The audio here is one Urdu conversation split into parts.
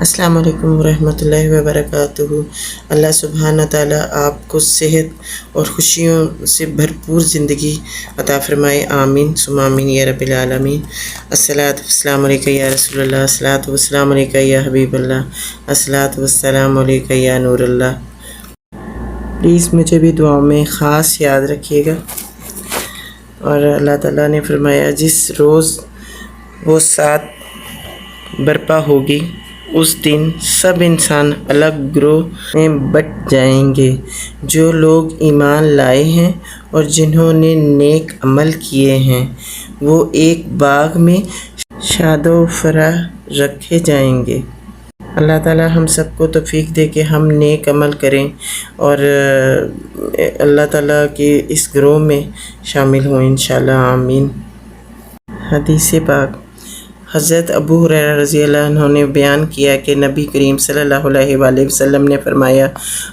السلام علیکم ورحمۃ اللہ وبرکاتہ۔ اللہ سبحانہ تعالیٰ آپ کو صحت اور خوشیوں سے بھرپور زندگی عطا فرمائے، آمین ثم آمین یا رب العالمین۔ الصلاۃ والسلام علیکہ یا رسول اللہ، الصلاۃ والسلام علیکہ یا حبیب اللہ، الصلاۃ والسلام علیکہ یا نور اللہ۔ پلیز مجھے بھی دعاؤں میں خاص یاد رکھیے گا۔ اور اللہ تعالیٰ نے فرمایا جس روز وہ سات برپا ہوگی اس دن سب انسان الگ گروہ میں بٹ جائیں گے، جو لوگ ایمان لائے ہیں اور جنہوں نے نیک عمل کیے ہیں وہ ایک باغ میں شاد و فرح رکھے جائیں گے۔ اللہ تعالیٰ ہم سب کو توفیق دے کہ ہم نیک عمل کریں اور اللہ تعالیٰ کے اس گروہ میں شامل ہوں انشاءاللہ، آمین۔ حدیث پاک، حضرت ابو ہریرہ رضی اللہ عنہ نے بیان کیا کہ نبی کریم صلی اللہ علیہ وآلہ وسلم نے فرمایا،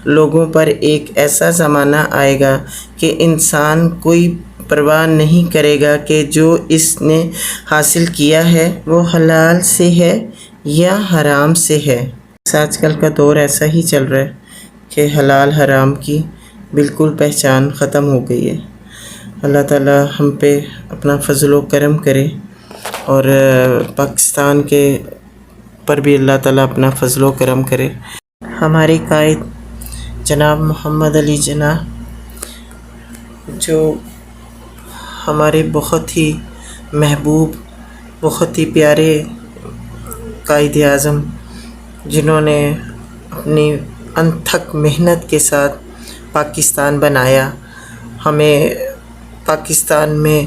لوگوں پر ایک ایسا زمانہ آئے گا کہ انسان کوئی پرواہ نہیں کرے گا کہ جو اس نے حاصل کیا ہے وہ حلال سے ہے یا حرام سے ہے۔ آج کل کا دور ایسا ہی چل رہا ہے کہ حلال حرام کی بالکل پہچان ختم ہو گئی ہے۔ اللہ تعالیٰ ہم پہ اپنا فضل و کرم کرے اور پاکستان کے پر بھی اللہ تعالیٰ اپنا فضل و کرم کرے۔ ہمارے قائد جناب محمد علی جناح، جو ہمارے بہت ہی محبوب، بہت ہی پیارے قائد اعظم، جنہوں نے اپنی انتھک محنت کے ساتھ پاکستان بنایا، ہمیں پاکستان میں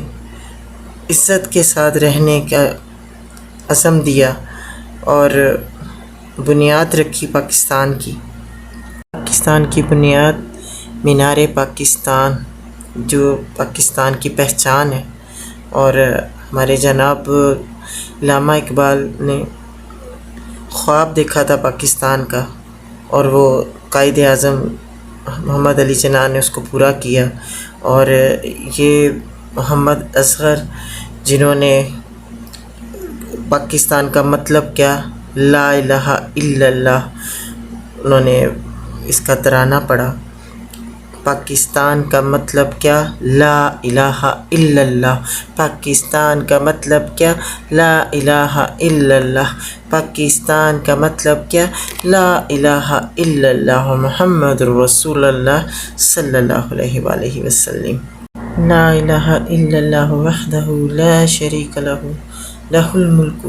عزت کے ساتھ رہنے کا عزم دیا اور بنیاد رکھی پاکستان کی۔ پاکستان کی بنیاد مینار پاکستان، جو پاکستان کی پہچان ہے، اور ہمارے جناب علامہ اقبال نے خواب دیکھا تھا پاکستان کا اور وہ قائد اعظم محمد علی جناح نے اس کو پورا کیا۔ اور یہ محمد اصغر، جنہوں نے پاکستان کا مطلب کیا، لا الہ الا اللہ، انہوں نے اس کا ترانہ پڑھا۔ پاکستان کا مطلب کیا، لا الہ الا اللہ، پاکستان کا مطلب کیا، لا الہ الا اللہ، پاکستان کا مطلب کیا، لا الہ الا اللہ محمد رسول اللہ صلی اللہ علیہ وآلہ وسلم۔ لا الہ الا اللہ وحدہ لا شریک لہ، لہ الملک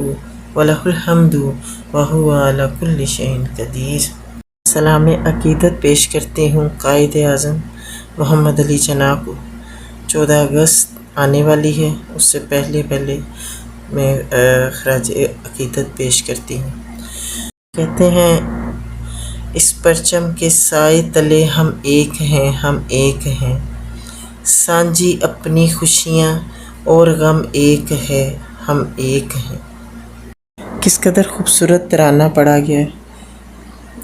ولہ الحمد وہو علی کل شیء قدیر۔ سلام عقیدت پیش کرتی ہوں قائد اعظم محمد علی جناح کو۔ 14 اگست آنے والی ہے، اس سے پہلے میں خراج عقیدت پیش کرتی ہوں۔ کہتے ہیں، اس پرچم کے سائے تلے ہم ایک ہیں، ہم ایک ہیں، سانجھی اپنی خوشیاں اور غم ایک ہے، ہم ایک ہیں۔ کس قدر خوبصورت ترانہ پڑھا گیا ہے،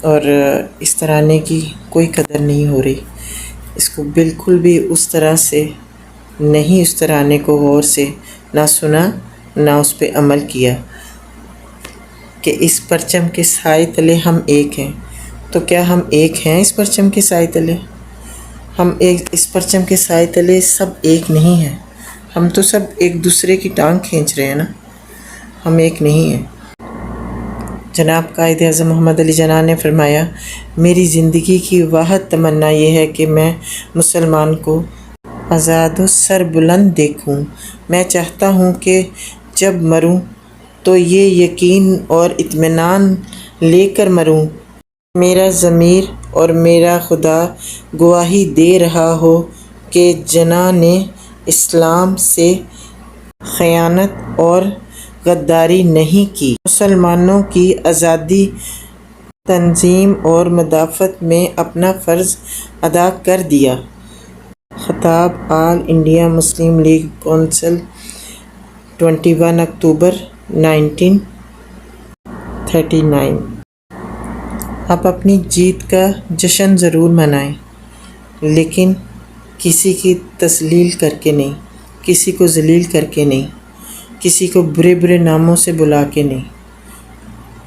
اور اس ترانے کی کوئی قدر نہیں ہو رہی۔ اس کو بالکل بھی اس طرح سے نہیں، اس ترانے کو غور سے نہ سنا نہ اس پہ عمل کیا کہ اس پرچم کے سائے تلے ہم ایک ہیں۔ تو کیا ہم ایک ہیں اس پرچم کے سائے تلے؟ ہم اس پرچم کے سائے تلے سب ایک نہیں ہیں، ہم تو سب ایک دوسرے کی ٹانگ کھینچ رہے ہیں نا، ہم ایک نہیں ہیں۔ جناب قائد اعظم محمد علی جناح نے فرمایا، میری زندگی کی واحد تمنا یہ ہے کہ میں مسلمان کو آزاد و سر بلند دیکھوں۔ میں چاہتا ہوں کہ جب مروں تو یہ یقین اور اطمینان لے کر مروں، میرا ضمیر اور میرا خدا گواہی دے رہا ہو کہ جناح نے اسلام سے خیانت اور غداری نہیں کی، مسلمانوں کی آزادی، تنظیم اور مدافعت میں اپنا فرض ادا کر دیا۔ خطاب آل انڈیا مسلم لیگ کونسل، 21 اکتوبر 1939۔ آپ اپنی جیت کا جشن ضرور منائیں، لیکن کسی کی تذلیل کر کے نہیں، کسی کو ذلیل کر کے نہیں، کسی کو برے برے ناموں سے بلا کے نہیں۔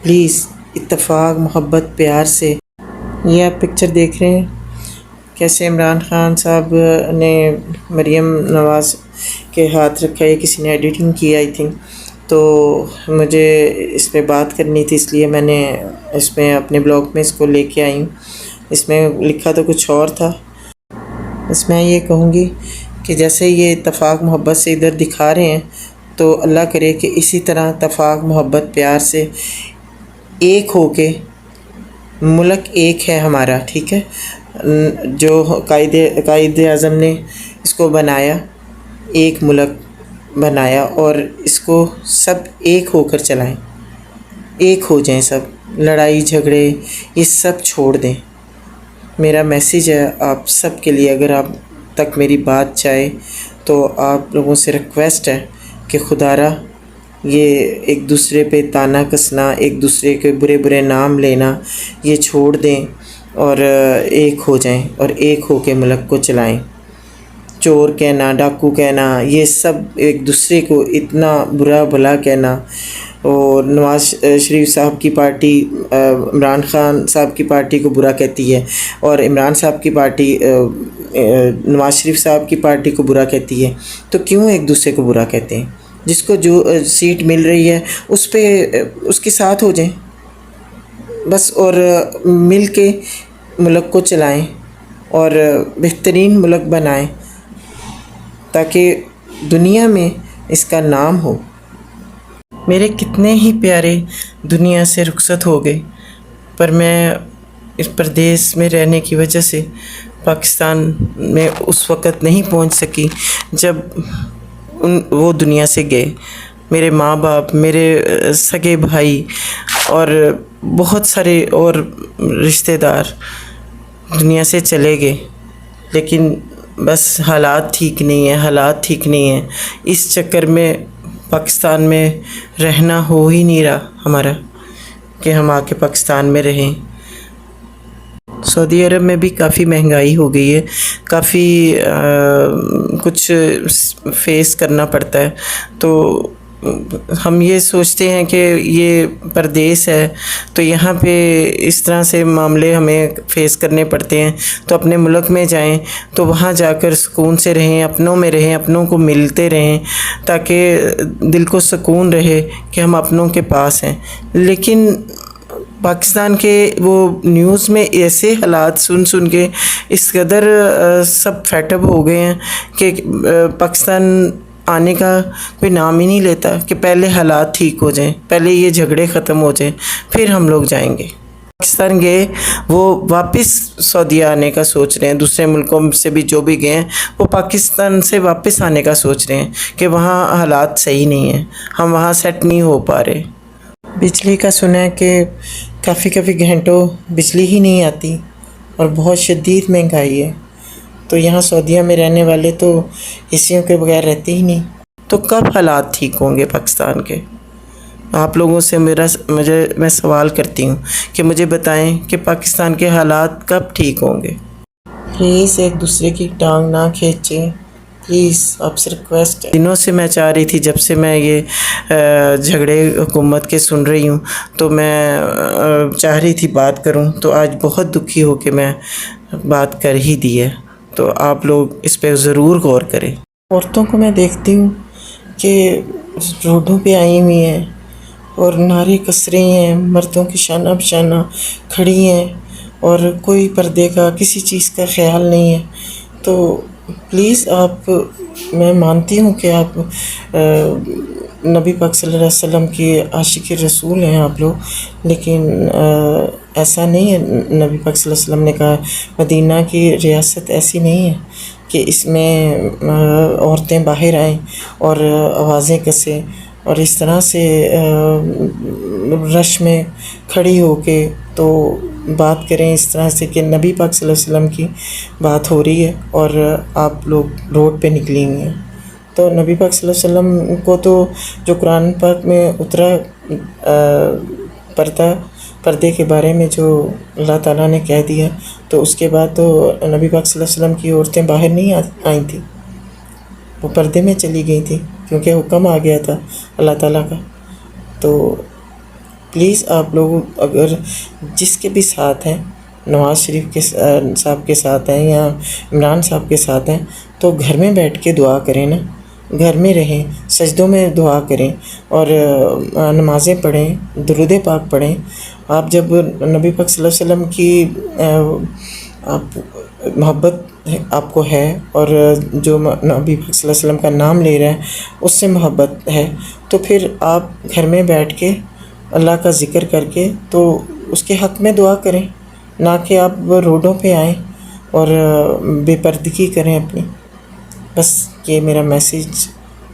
پلیز اتفاق محبت پیار سے. یہ آپ پکچر دیکھ رہے ہیں کیسے عمران خان صاحب نے مریم نواز کے ہاتھ رکھا ہے. کسی نے ایڈیٹنگ کی آئی تھنک. تو مجھے اس پہ بات کرنی تھی، اس لیے میں نے اس میں اپنے بلاگ میں اس کو لے کے آئی ہوں. اس میں لکھا تو کچھ اور تھا. اس میں یہ کہوں گی کہ جیسے یہ اتفاق محبت سے ادھر دکھا رہے ہیں تو اللہ کرے کہ اسی طرح اتفاق محبت پیار سے ایک ہو کے، ملک ایک ہے ہمارا، ٹھیک ہے، جو قائد اعظم نے اس کو بنایا، ایک ملک بنایا، اور اس کو سب ایک ہو کر چلائیں، ایک ہو جائیں سب. لڑائی جھگڑے یہ سب چھوڑ دیں. میرا میسیج ہے آپ سب کے لیے. اگر آپ تک میری بات چاہے تو آپ لوگوں سے ریکویسٹ ہے کہ خدا را یہ ایک دوسرے پہ تانا کسنا، ایک دوسرے کے برے برے نام لینا، یہ چھوڑ دیں اور ایک ہو جائیں اور ایک ہو کے ملک کو چلائیں. چور کہنا، ڈاکو کہنا، یہ سب ایک دوسرے کو اتنا برا بھلا کہنا. اور نواز شریف صاحب کی پارٹی عمران خان صاحب کی پارٹی کو برا کہتی ہے، اور عمران صاحب کی پارٹی نواز شریف صاحب کی پارٹی کو برا کہتی ہے. تو کیوں ایک دوسرے کو برا کہتے ہیں؟ جس کو جو سیٹ مل رہی ہے اس پہ اس کے ساتھ ہو جائیں بس، اور مل کے ملک کو چلائیں اور بہترین ملک بنائیں تاکہ دنیا میں اس کا نام ہو. میرے کتنے ہی پیارے دنیا سے رخصت ہو گئے، پر میں اس پردیس میں رہنے کی وجہ سے پاکستان میں اس وقت نہیں پہنچ سکی جب وہ دنیا سے گئے. میرے ماں باپ، میرے سگے بھائی اور بہت سارے اور رشتہ دار دنیا سے چلے گئے، لیکن بس حالات ٹھیک نہیں ہیں، حالات ٹھیک نہیں ہیں. اس چکر میں پاکستان میں رہنا ہو ہی نہیں رہا ہمارا کہ ہم آ کے پاکستان میں رہیں. سعودی عرب میں بھی کافی مہنگائی ہو گئی ہے، کافی کچھ فیس کرنا پڑتا ہے. تو ہم یہ سوچتے ہیں کہ یہ پردیس ہے تو یہاں پہ اس طرح سے معاملے ہمیں فیس کرنے پڑتے ہیں، تو اپنے ملک میں جائیں تو وہاں جا کر سکون سے رہیں، اپنوں میں رہیں، اپنوں کو ملتے رہیں تاکہ دل کو سکون رہے کہ ہم اپنوں کے پاس ہیں. لیکن پاکستان کے وہ نیوز میں ایسے حالات سن کے اس قدر سب فیٹ اپ ہو گئے ہیں کہ پاکستان آنے کا کوئی نام ہی نہیں لیتا کہ پہلے حالات ٹھیک ہو جائیں، پہلے یہ جھگڑے ختم ہو جائیں، پھر ہم لوگ جائیں گے. پاکستان گئے وہ واپس سعودیہ آنے کا سوچ رہے ہیں. دوسرے ملکوں سے بھی جو بھی گئے ہیں وہ پاکستان سے واپس آنے کا سوچ رہے ہیں کہ وہاں حالات صحیح نہیں ہیں، ہم وہاں سیٹ نہیں ہو پا رہے. بجلی کا سنا ہے کہ کافی گھنٹوں بجلی ہی نہیں آتی اور بہت شدید مہنگائی ہے. تو یہاں سعودیہ میں رہنے والے تو اے کے بغیر رہتے ہی نہیں. تو کب حالات ٹھیک ہوں گے پاکستان کے؟ آپ لوگوں سے میں سوال کرتی ہوں کہ مجھے بتائیں کہ پاکستان کے حالات کب ٹھیک ہوں گے؟ پلیز ایک دوسرے کی ٹانگ نہ کھینچیں، پلیز آپ سے ریکویسٹ ہے. دنوں سے میں چاہ رہی تھی، جب سے میں یہ جھگڑے حکومت کے سن رہی ہوں تو میں چاہ رہی تھی بات کروں، تو آج بہت دکھی ہو کے میں بات کر ہی دی ہے. تو آپ لوگ اس پہ ضرور غور کریں. عورتوں کو میں دیکھتی ہوں کہ روڈوں پہ آئی ہوئی ہیں اور نعرے کس رہی ہیں، مردوں کی شانہ بشانہ کھڑی ہیں اور کوئی پردے کا کسی چیز کا خیال نہیں ہے. تو پلیز آپ، میں مانتی ہوں کہ آپ نبی پاک صلی اللہ علیہ وسلم کی عاشق رسول ہیں آپ لوگ، لیکن ایسا نہیں ہے. نبی پاک صلی اللہ علیہ وسلم نے کہا مدینہ کی ریاست ایسی نہیں ہے کہ اس میں عورتیں باہر آئیں اور آوازیں کسیں اور اس طرح سے رش میں کھڑی ہو کے تو بات کریں اس طرح سے کہ نبی پاک صلی اللہ علیہ وسلم کی بات ہو رہی ہے اور آپ لوگ روڈ پہ نکلی ہوئی ہیں. تو نبی پاک صلی اللہ علیہ وسلم کو تو جو قرآن پاک میں اترا پردے کے بارے میں جو اللہ تعالیٰ نے کہہ دیا، تو اس کے بعد تو نبی پاک صلی اللہ علیہ وسلم کی عورتیں باہر نہیں آئی تھیں، وہ پردے میں چلی گئی تھیں کیونکہ حکم آ گیا تھا اللہ تعالیٰ کا. تو پلیز آپ لوگ اگر جس کے بھی ساتھ ہیں، نواز شریف کے صاحب کے ساتھ ہیں یا عمران صاحب کے ساتھ ہیں، تو گھر میں بیٹھ کے دعا کریں نا، گھر میں رہیں، سجدوں میں دعا کریں اور نمازیں پڑھیں، درود پاک پڑھیں۔ آپ جب نبی پاک صلی اللہ علیہ وسلم کی آپ محبت آپ کو ہے اور جو نبی پاک صلی اللہ علیہ وسلم کا نام لے رہے ہیں اس سے محبت ہے، تو پھر آپ گھر میں بیٹھ کے اللہ کا ذکر کر کے تو اس کے حق میں دعا کریں، نہ کہ آپ روڈوں پہ آئیں اور بے پردگی کریں اپنی۔ بس یہ میرا میسیج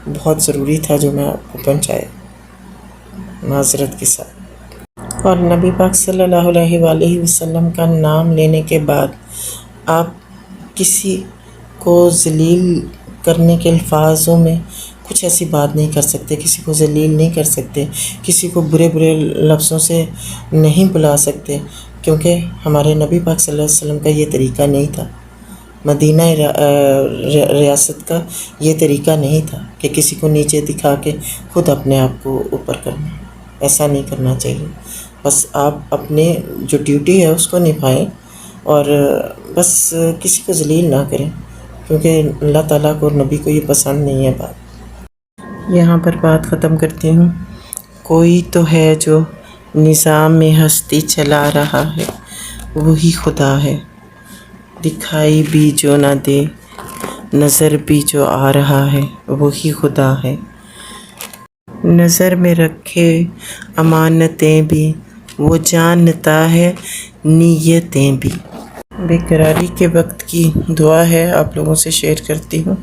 بہت ضروری تھا جو میں آپ کو پہنچایا، معذرت کے ساتھ۔ اور نبی پاک صلی اللہ علیہ وآلہ وسلم کا نام لینے کے بعد آپ کسی کو ذلیل کرنے کے الفاظوں میں کچھ ایسی بات نہیں کر سکتے، کسی کو ذلیل نہیں کر سکتے، کسی کو برے برے لفظوں سے نہیں بلا سکتے، کیونکہ ہمارے نبی پاک صلی اللہ علیہ وسلم کا یہ طریقہ نہیں تھا، مدینہ ریاست کا یہ طریقہ نہیں تھا کہ کسی کو نیچے دکھا کے خود اپنے آپ کو اوپر کرنا، ایسا نہیں کرنا چاہیے۔ بس آپ اپنے جو ڈیوٹی ہے اس کو نبھائیں اور بس کسی کو ذلیل نہ کریں، کیونکہ اللہ تعالیٰ کو اور نبی کو یہ پسند نہیں ہے بات۔ یہاں پر بات ختم کرتی ہوں۔ کوئی تو ہے جو نظام میں ہستی چلا رہا ہے، وہی خدا ہے، دکھائی بھی جو نہ دے، نظر بھی جو آ رہا ہے، وہی خدا ہے، نظر میں رکھے امانتیں بھی، وہ جانتا ہے نیتیں بھی۔ بے قراری کے وقت کی دعا ہے، آپ لوگوں سے شیئر کرتی ہوں۔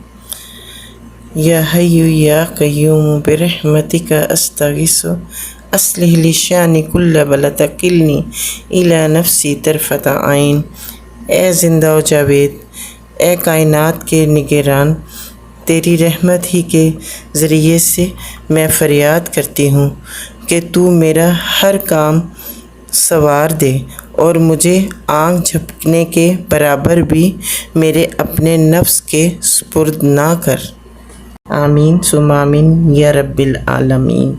یا حی یا قیوم برحمتک استغیث اصلح لی شأنی کل ولا تکلنی الی نفسی طرفۃ عین۔ اے زندہ و جاوید، اے کائنات کے نگران، تیری رحمت ہی کے ذریعے سے میں فریاد کرتی ہوں کہ تو میرا ہر کام سنوار دے اور مجھے آنکھ جھپکنے کے برابر بھی میرے اپنے نفس کے سپرد نہ کر۔ آمین ثم آمین یا رب العالمین۔